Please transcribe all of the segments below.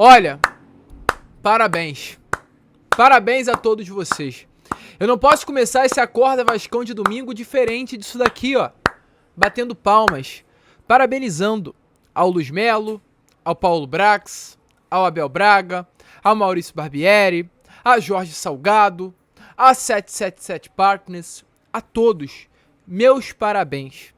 Olha, parabéns. Parabéns a todos vocês. Eu não posso começar esse Acorda Vascão de domingo diferente disso daqui, ó. Batendo palmas. Parabenizando ao Luiz Melo, ao Paulo Brax, ao Abel Braga, ao Maurício Barbieri, a Jorge Salgado, a 777 Partners, a todos. Meus parabéns.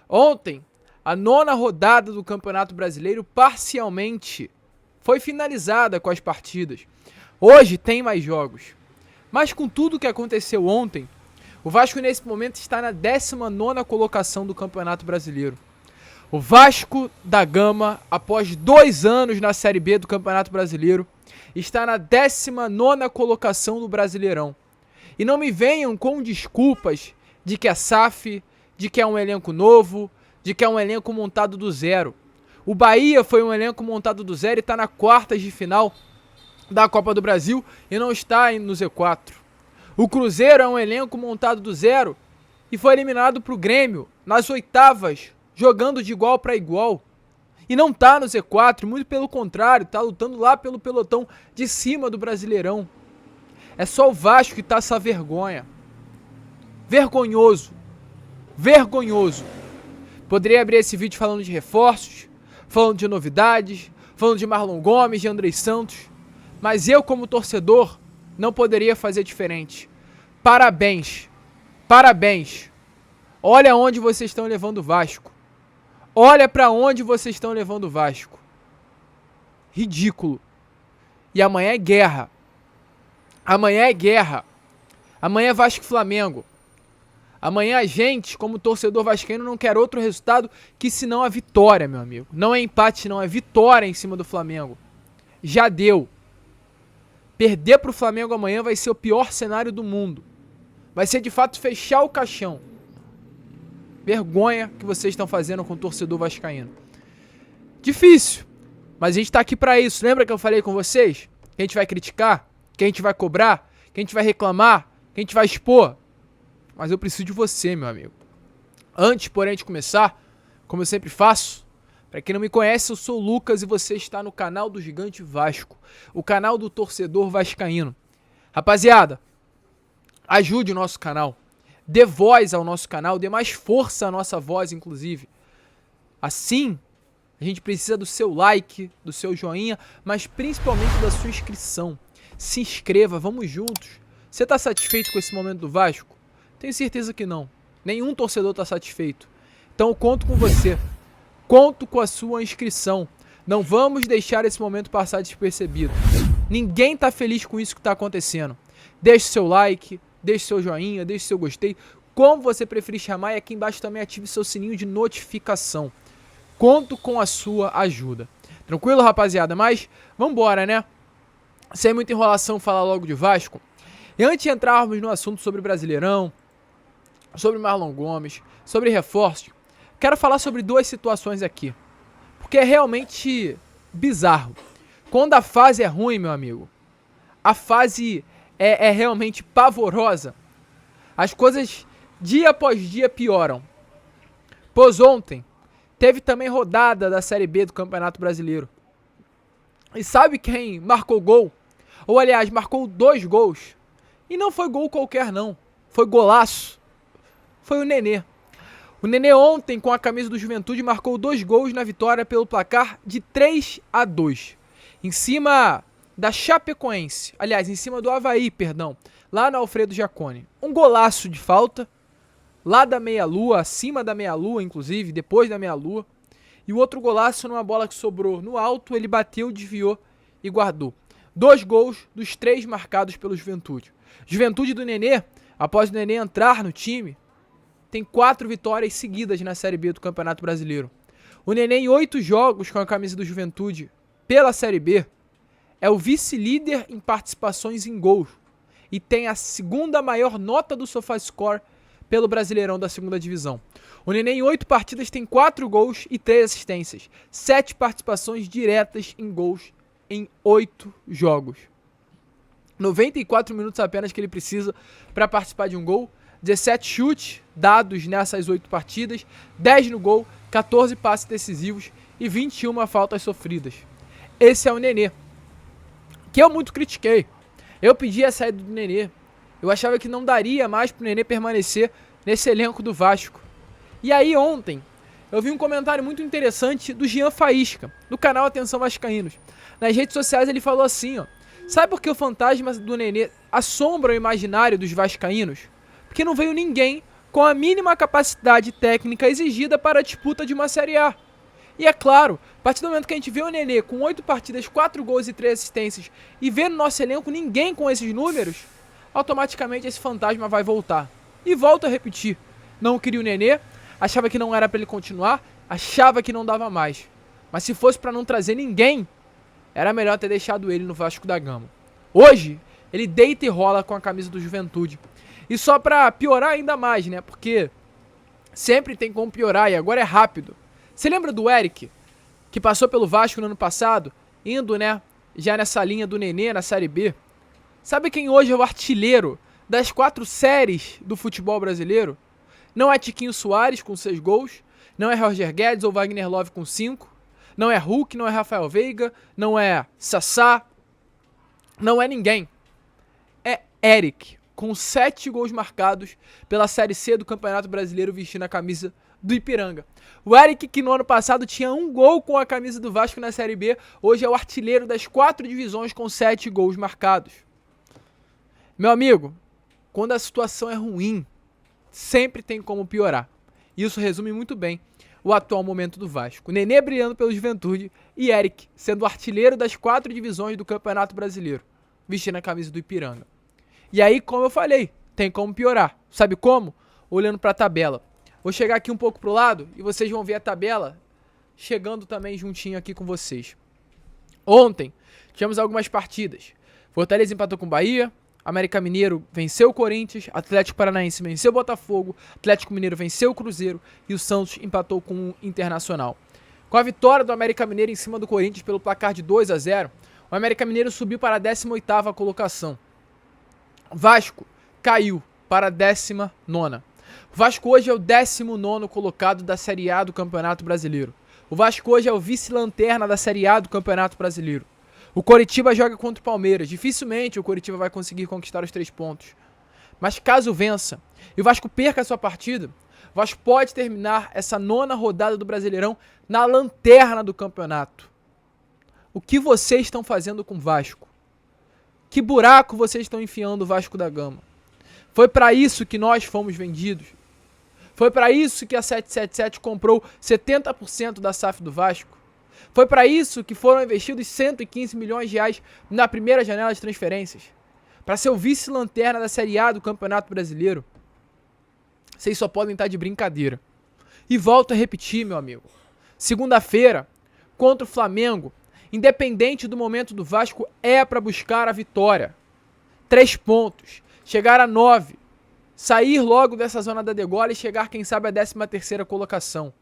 Ontem, a 9ª rodada do Campeonato Brasileiro parcialmente foi finalizada com as partidas. Hoje tem mais jogos. Mas com tudo o que aconteceu ontem, o Vasco nesse momento está na 19ª colocação do Campeonato Brasileiro. O Vasco da Gama, após 2 anos na Série B do Campeonato Brasileiro, está na 19ª colocação do Brasileirão. E não me venham com desculpas de que é SAF, de que é um elenco novo, de que é um elenco montado do zero. O Bahia foi um elenco montado do zero e está na quartas de final da Copa do Brasil e não está no Z4. O Cruzeiro é um elenco montado do zero e foi eliminado para o Grêmio nas oitavas, jogando de igual para igual. E não está no Z4, muito pelo contrário, está lutando lá pelo pelotão de cima do Brasileirão. É só o Vasco que está essa vergonha. Vergonhoso. Vergonhoso. Poderia abrir esse vídeo falando de reforços, falando de novidades, falando de Marlon Gomes, de Andrei Santos. Mas eu, como torcedor, não poderia fazer diferente. Parabéns. Parabéns. Olha onde vocês estão levando o Vasco. Olha pra onde vocês estão levando o Vasco. Ridículo. E amanhã é guerra. Amanhã é guerra. Amanhã é Vasco e Flamengo. Amanhã a gente, como torcedor vascaíno, não quer outro resultado que senão a vitória, meu amigo. Não é empate, não. É vitória em cima do Flamengo. Já deu. Perder pro Flamengo amanhã vai ser o pior cenário do mundo. Vai ser, de fato, fechar o caixão. Vergonha que vocês estão fazendo com o torcedor vascaíno. Difícil. Mas a gente tá aqui pra isso. Lembra que eu falei com vocês? Que a gente vai criticar, que a gente vai cobrar, que a gente vai reclamar, que a gente vai expor. Mas eu preciso de você, meu amigo. Antes, porém, de começar, como eu sempre faço, para quem não me conhece, eu sou o Lucas e você está no canal do Gigante Vasco, o canal do torcedor vascaíno. Rapaziada, ajude o nosso canal, dê voz ao nosso canal, dê mais força à nossa voz, inclusive. Assim, a gente precisa do seu like, do seu joinha, mas principalmente da sua inscrição. Se inscreva, vamos juntos. Você está satisfeito com esse momento do Vasco? Tenho certeza que não. Nenhum torcedor está satisfeito. Então eu conto com você. Conto com a sua inscrição. Não vamos deixar esse momento passar despercebido. Ninguém está feliz com isso que está acontecendo. Deixe seu like, deixe seu joinha, deixe seu gostei. Como você preferir chamar, e aqui embaixo também ative seu sininho de notificação. Conto com a sua ajuda. Tranquilo, rapaziada? Mas vambora, né? Sem muita enrolação, falar logo de Vasco. E antes de entrarmos no assunto sobre Brasileirão, sobre Marlon Gomes, sobre reforços, quero falar sobre 2 situações aqui. Porque é realmente bizarro. Quando a fase é ruim, meu amigo, a fase é realmente pavorosa. As coisas dia após dia pioram. Pois ontem teve também rodada da Série B do Campeonato Brasileiro. E sabe quem marcou gol? Ou aliás, marcou 2 gols. E não foi gol qualquer não. Foi golaço. Foi o Nenê. O Nenê ontem, com a camisa do Juventude, marcou 2 gols na vitória pelo placar de 3-2. Em cima da Chapecoense. Aliás, em cima do Avaí, perdão. Lá no Alfredo Jaconi. Um golaço de falta. Lá da meia-lua, acima da meia-lua, inclusive, depois da meia-lua. E o outro golaço numa bola que sobrou no alto, ele bateu, desviou e guardou. 2 gols dos 3 marcados pelo Juventude. Juventude do Nenê, após o Nenê entrar no time, tem 4 vitórias seguidas na Série B do Campeonato Brasileiro. O Nenê, em 8 jogos com a camisa do Juventude pela Série B, é o vice-líder em participações em gols e tem a 2ª maior nota do SofaScore pelo Brasileirão da 2ª divisão. O Nenê, em 8 partidas, tem 4 gols e 3 assistências. 7 participações diretas em gols em 8 jogos. 94 minutos apenas que ele precisa para participar de um gol. 17 chutes dados nessas 8 partidas, 10 no gol, 14 passes decisivos e 21 faltas sofridas. esse é o Nenê, que eu muito critiquei. Eu pedi a saída do Nenê. Eu achava que não daria mais pro Nenê permanecer nesse elenco do Vasco. E aí ontem, eu vi um comentário muito interessante do Jean Faísca, do canal Atenção Vascaínos. Nas redes sociais ele falou assim, ó: sabe por que o fantasma do Nenê assombra o imaginário dos vascaínos? Porque não veio ninguém com a mínima capacidade técnica exigida para a disputa de uma Série A. E é claro, a partir do momento que a gente vê o Nenê com 8 partidas, 4 gols e 3 assistências e vê no nosso elenco ninguém com esses números, automaticamente esse fantasma vai voltar. E volto a repetir, não queria o Nenê, achava que não era para ele continuar, achava que não dava mais. Mas se fosse para não trazer ninguém, era melhor ter deixado ele no Vasco da Gama. Hoje, ele deita e rola com a camisa do Juventude. E só pra piorar ainda mais, né? Porque sempre tem como piorar e agora é rápido. Você lembra do Eric, que passou pelo Vasco no ano passado, indo, né, já nessa linha do Nenê na Série B? Sabe quem hoje é o artilheiro das 4 séries do futebol brasileiro? Não é Tiquinho Soares com 6 gols, não é Roger Guedes ou Wagner Love com 5, não é Hulk, não é Rafael Veiga, não é Sassá, não é ninguém. É Eric, com 7 gols marcados pela Série C do Campeonato Brasileiro vestindo a camisa do Ipiranga. O Eric, que no ano passado tinha 1 gol com a camisa do Vasco na Série B, hoje é o artilheiro das 4 divisões com 7 gols marcados. Meu amigo, quando a situação é ruim, sempre tem como piorar. Isso resume muito bem o atual momento do Vasco. Nenê brilhando pelo Juventude e Eric sendo o artilheiro das 4 divisões do Campeonato Brasileiro, vestindo a camisa do Ipiranga. E aí, como eu falei, tem como piorar. Sabe como? Olhando para a tabela. Vou chegar aqui um pouco pro lado e vocês vão ver a tabela chegando também juntinho aqui com vocês. Ontem, tivemos algumas partidas. Fortaleza empatou com o Bahia, América Mineiro venceu o Corinthians, Atlético Paranaense venceu o Botafogo, Atlético Mineiro venceu o Cruzeiro e o Santos empatou com o Internacional. Com a vitória do América Mineiro em cima do Corinthians pelo placar de 2-0, o América Mineiro subiu para a 18ª colocação. O Vasco caiu para a 19ª. O Vasco hoje é o 19º colocado da Série A do Campeonato Brasileiro. O Vasco hoje é o vice-lanterna da Série A do Campeonato Brasileiro. O Coritiba joga contra o Palmeiras. Dificilmente o Coritiba vai conseguir conquistar os 3 pontos. Mas caso vença e o Vasco perca a sua partida, o Vasco pode terminar essa 9ª rodada do Brasileirão na lanterna do campeonato. O que vocês estão fazendo com o Vasco? Que buraco vocês estão enfiando o Vasco da Gama? Foi para isso que nós fomos vendidos. Foi para isso que a 777 comprou 70% da SAF do Vasco. Foi para isso que foram investidos 115 milhões de reais na primeira janela de transferências. Para ser o vice-lanterna da Série A do Campeonato Brasileiro. Vocês só podem estar de brincadeira. E volto a repetir, meu amigo. Segunda-feira, contra o Flamengo, independente do momento do Vasco, é para buscar a vitória. 3 pontos. Chegar a 9. Sair logo dessa zona da degola e chegar, quem sabe, à 13ª colocação.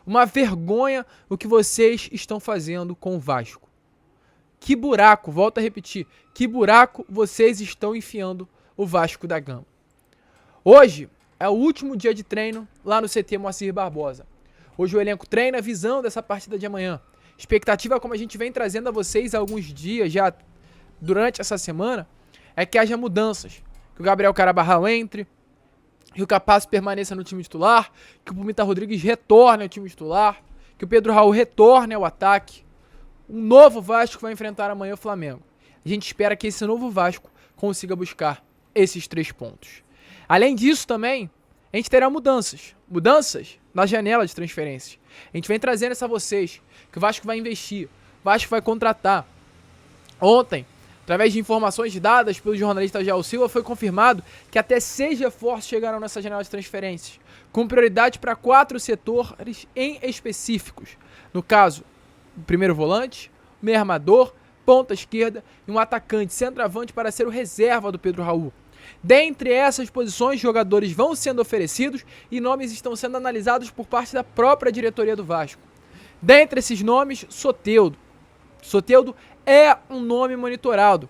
Uma vergonha o que vocês estão fazendo com o Vasco. Que buraco, volto a repetir, que buraco vocês estão enfiando o Vasco da Gama. Hoje é o último dia de treino lá no CT Moacir Barbosa. Hoje o elenco treina visando essa partida de amanhã. Expectativa, como a gente vem trazendo a vocês há alguns dias já durante essa semana, é que haja mudanças. Que o Gabriel Carabarral entre, que o Capasso permaneça no time titular, que o Pumita Rodrigues retorne ao time titular, que o Pedro Raul retorne ao ataque. Um novo Vasco vai enfrentar amanhã o Flamengo. A gente espera que esse novo Vasco consiga buscar esses 3 pontos. Além disso também, a gente terá mudanças. Mudanças na janela de transferências. A gente vem trazendo isso a vocês, que o Vasco vai investir, o Vasco vai contratar. Ontem, através de informações dadas pelo jornalista Jair Silva, foi confirmado que até 6 reforços chegarão nessa janela de transferências, com prioridade para 4 setores em específicos. No caso, o primeiro volante, o meio armador, ponta esquerda e um atacante centroavante para ser o reserva do Pedro Raul. Dentre essas posições, jogadores vão sendo oferecidos e nomes estão sendo analisados por parte da própria diretoria do Vasco. Dentre esses nomes, Soteldo. Soteldo é um nome monitorado.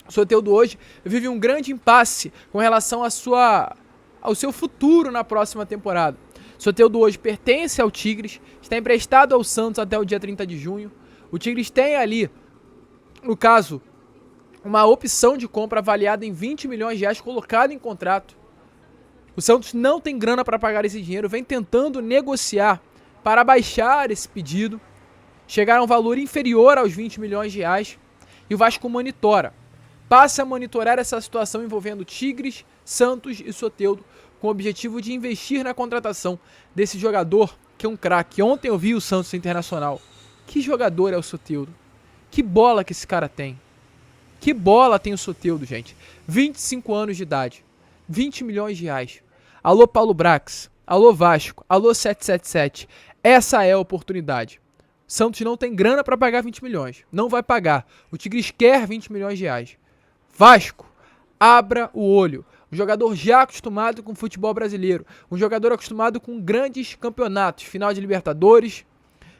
Soteldo hoje vive um grande impasse com relação ao seu futuro na próxima temporada. Soteldo hoje pertence ao Tigres, está emprestado ao Santos até o dia 30 de junho. O Tigres tem ali, no caso, uma opção de compra avaliada em 20 milhões de reais colocada em contrato. O Santos não tem grana para pagar esse dinheiro, vem tentando negociar para baixar esse pedido, chegar a um valor inferior aos 20 milhões de reais, e o Vasco monitora. Passa a monitorar essa situação envolvendo Tigres, Santos e Soteldo, com o objetivo de investir na contratação desse jogador, que é um craque. Ontem eu vi o Santos Internacional. Que jogador é o Soteldo? Que bola que esse cara tem? Que bola tem o Soteldo, gente? 25 anos de idade. 20 milhões de reais. Alô, Paulo Brax. Alô, Vasco. Alô, 777. Essa é a oportunidade. Santos não tem grana para pagar 20 milhões. Não vai pagar. O Tigres quer 20 milhões de reais. Vasco, abra o olho. Um jogador já acostumado com o futebol brasileiro. Um jogador acostumado com grandes campeonatos. Final de Libertadores,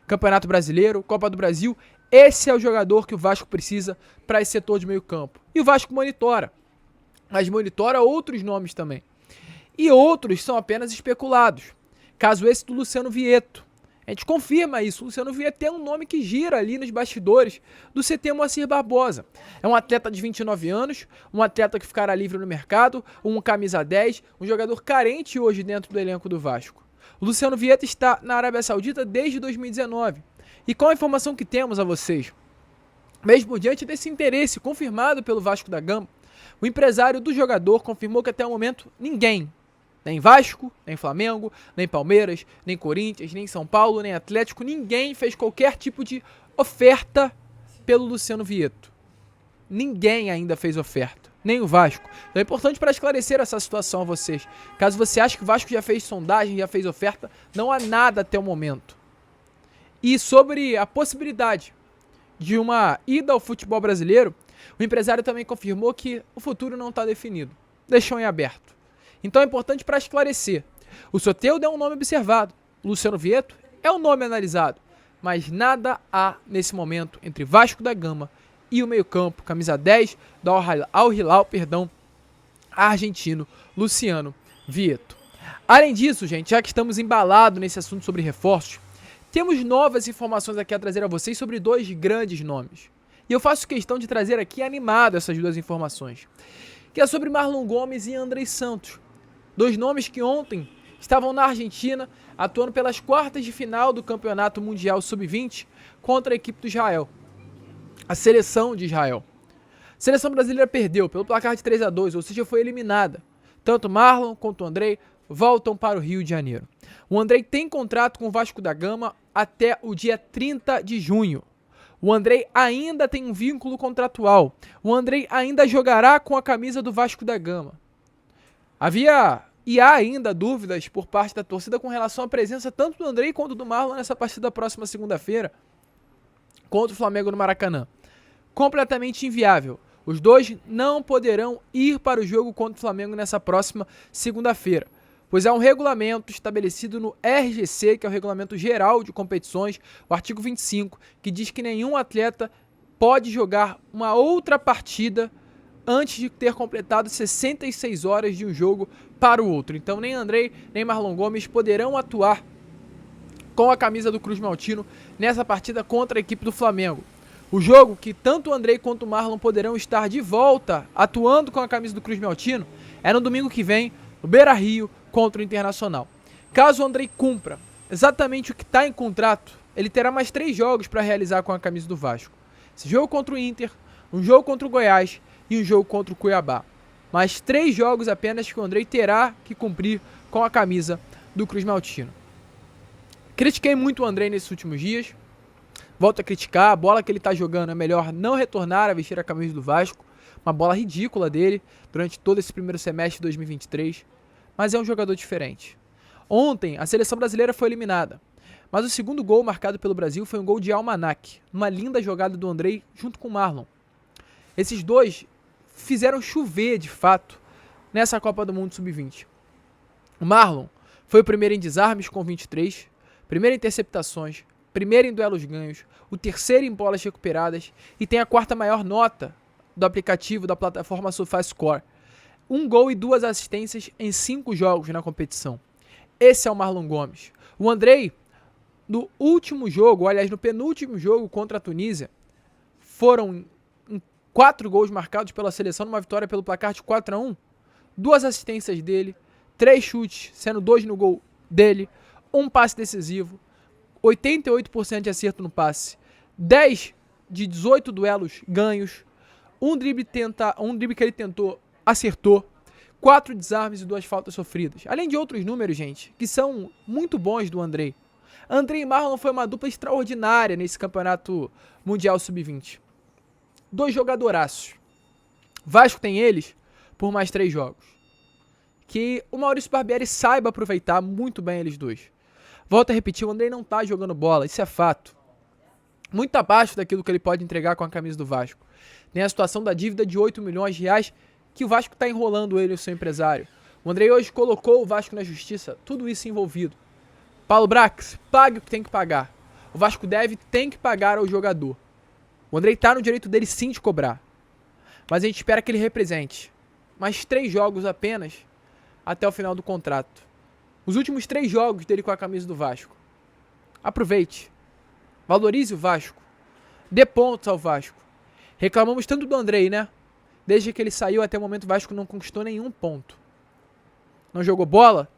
Campeonato Brasileiro, Copa do Brasil. Esse é o jogador que o Vasco precisa para esse setor de meio campo. E o Vasco monitora. Mas monitora outros nomes também. E outros são apenas especulados. Caso esse do Luciano Vieto. A gente confirma isso. O Luciano Vieto é um nome que gira ali nos bastidores do CT Moacir Barbosa. É um atleta de 29 anos, um atleta que ficará livre no mercado, um camisa 10, um jogador carente hoje dentro do elenco do Vasco. O Luciano Vieto está na Arábia Saudita desde 2019. E qual a informação que temos a vocês? Mesmo diante desse interesse confirmado pelo Vasco da Gama, o empresário do jogador confirmou que até o momento ninguém, nem Vasco, nem Flamengo, nem Palmeiras, nem Corinthians, nem São Paulo, nem Atlético, ninguém fez qualquer tipo de oferta pelo Luciano Vieto. Ninguém ainda fez oferta, nem o Vasco. Então é importante para esclarecer essa situação a vocês. Caso você ache que o Vasco já fez sondagem, já fez oferta, não há nada até o momento. E sobre a possibilidade de uma ida ao futebol brasileiro, o empresário também confirmou que o futuro não está definido. Deixou em aberto. Então é importante para esclarecer. O Soteldo é um nome observado. O Luciano Vieto é um nome analisado. Mas nada há nesse momento entre Vasco da Gama e o meio-campo, camisa 10 do Al Hilal, argentino Luciano Vieto. Além disso, gente, já que estamos embalados nesse assunto sobre reforços, temos novas informações aqui a trazer a vocês sobre dois grandes nomes. E eu faço questão de trazer aqui animado essas duas informações. Que é sobre Marlon Gomes e Andrei Santos. Dois nomes que ontem estavam na Argentina, atuando pelas quartas de final do Campeonato Mundial Sub-20 contra a equipe do Israel. A seleção de Israel. A seleção brasileira perdeu pelo placar de 3-2, ou seja, foi eliminada. Tanto Marlon quanto o Andrei voltam para o Rio de Janeiro. O Andrei tem contrato com o Vasco da Gama até o dia 30 de junho. O Andrei ainda tem um vínculo contratual. O Andrei ainda jogará com a camisa do Vasco da Gama. Havia e há ainda dúvidas por parte da torcida com relação à presença tanto do Andrei quanto do Marlon nessa partida da próxima segunda-feira contra o Flamengo no Maracanã. Completamente inviável. Os dois não poderão ir para o jogo contra o Flamengo nessa próxima segunda-feira, pois há um regulamento estabelecido no RGC, que é o Regulamento Geral de Competições, o artigo 25, que diz que nenhum atleta pode jogar uma outra partida antes de ter completado 66 horas de um jogo para o outro. Então nem Andrei, nem Marlon Gomes poderão atuar com a camisa do Cruz Maltino nessa partida contra a equipe do Flamengo. O jogo que tanto o Andrei quanto o Marlon poderão estar de volta atuando com a camisa do Cruz Maltino é no domingo que vem, no Beira-Rio, contra o Internacional. Caso o Andrei cumpra exatamente o que está em contrato, ele terá mais 3 jogos para realizar com a camisa do Vasco. Esse jogo contra o Inter, um jogo contra o Goiás e um jogo contra o Cuiabá. Mais 3 jogos apenas que o Andrei terá que cumprir com a camisa do Cruz Maltino. Critiquei muito o Andrei nesses últimos dias. Volto a criticar, a bola que ele está jogando é melhor não retornar a vestir a camisa do Vasco. Uma bola ridícula dele durante todo esse primeiro semestre de 2023. Mas é um jogador diferente. Ontem, a seleção brasileira foi eliminada. Mas o segundo gol marcado pelo Brasil foi um gol de Almanac. Uma linda jogada do Andrei junto com o Marlon. Esses dois fizeram chover, de fato, nessa Copa do Mundo Sub-20. O Marlon foi o primeiro em desarmes com 23, primeiro em interceptações, primeiro em duelos ganhos, o terceiro em bolas recuperadas e tem a 4ª maior nota do aplicativo da plataforma SofaScore. 1 gol e 2 assistências em 5 jogos na competição. Esse é o Marlon Gomes. O Andrei no último jogo, aliás, no penúltimo jogo contra a Tunísia, foram 4 gols marcados pela seleção numa vitória pelo placar de 4-1. 2 assistências dele, 3 chutes, sendo 2 no gol dele, 1 passe decisivo, 88% de acerto no passe, 10 de 18 duelos ganhos, um drible que ele tentou, acertou, 4 desarmes e 2 faltas sofridas. Além de outros números, gente, que são muito bons do Andrei. Andrei e Marlon foi uma dupla extraordinária nesse campeonato mundial sub-20. 2 jogadoraços. Vasco tem eles por mais 3 jogos. Que o Maurício Barbieri saiba aproveitar muito bem eles dois. Volto a repetir, o Andrei não tá jogando bola, isso é fato. Muito abaixo daquilo que ele pode entregar com a camisa do Vasco. Tem a situação da dívida de 8 milhões de reais que o Vasco tá enrolando ele, o seu empresário. O Andrei hoje colocou o Vasco na justiça, tudo isso envolvido. Paulo Brax, pague o que tem que pagar. O Vasco tem que pagar ao jogador. O Andrei tá no direito dele sim de cobrar. Mas a gente espera que ele represente. Mais 3 jogos apenas até o final do contrato. Os últimos 3 jogos dele com a camisa do Vasco. Aproveite. Valorize o Vasco. Dê pontos ao Vasco. Reclamamos tanto do Andrei, né? Desde que ele saiu até o momento o Vasco não conquistou nenhum ponto. Não jogou bola,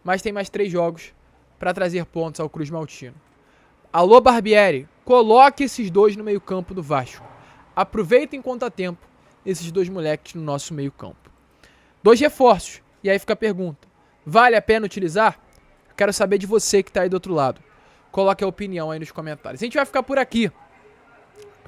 mas tem mais 3 jogos para trazer pontos ao Cruz Maltino. Alô Barbieri, coloque esses 2 no meio campo do Vasco. Aproveita enquanto há tempo esses 2 moleques no nosso meio campo. 2 reforços. E aí fica a pergunta. Vale a pena utilizar? Quero saber de você que está aí do outro lado. Coloque a opinião aí nos comentários. A gente vai ficar por aqui.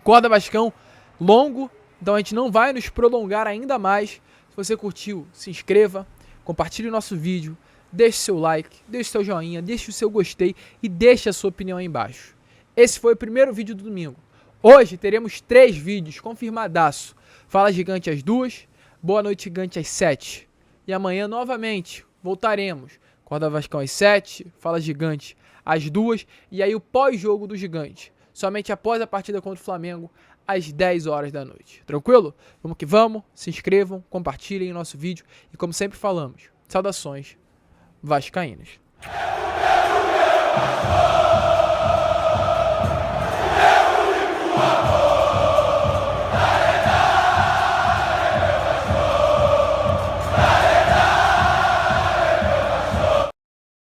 Corda Vascão longo, então a gente não vai nos prolongar ainda mais. Se você curtiu, se inscreva, compartilhe o nosso vídeo, deixe seu like, deixe seu joinha, deixe o seu gostei e deixe a sua opinião aí embaixo. Esse foi o primeiro vídeo do domingo. Hoje teremos 3 vídeos, confirmadaço. Fala Gigante às 2, Boa Noite Gigante às 7. E amanhã novamente voltaremos. Corda Vascão às 7, Fala Gigante às 2 e aí o pós-jogo do Gigante. Somente após a partida contra o Flamengo, às 10 horas da noite. Tranquilo? Vamos que vamos, se inscrevam, compartilhem o nosso vídeo e como sempre falamos, saudações vascaínas.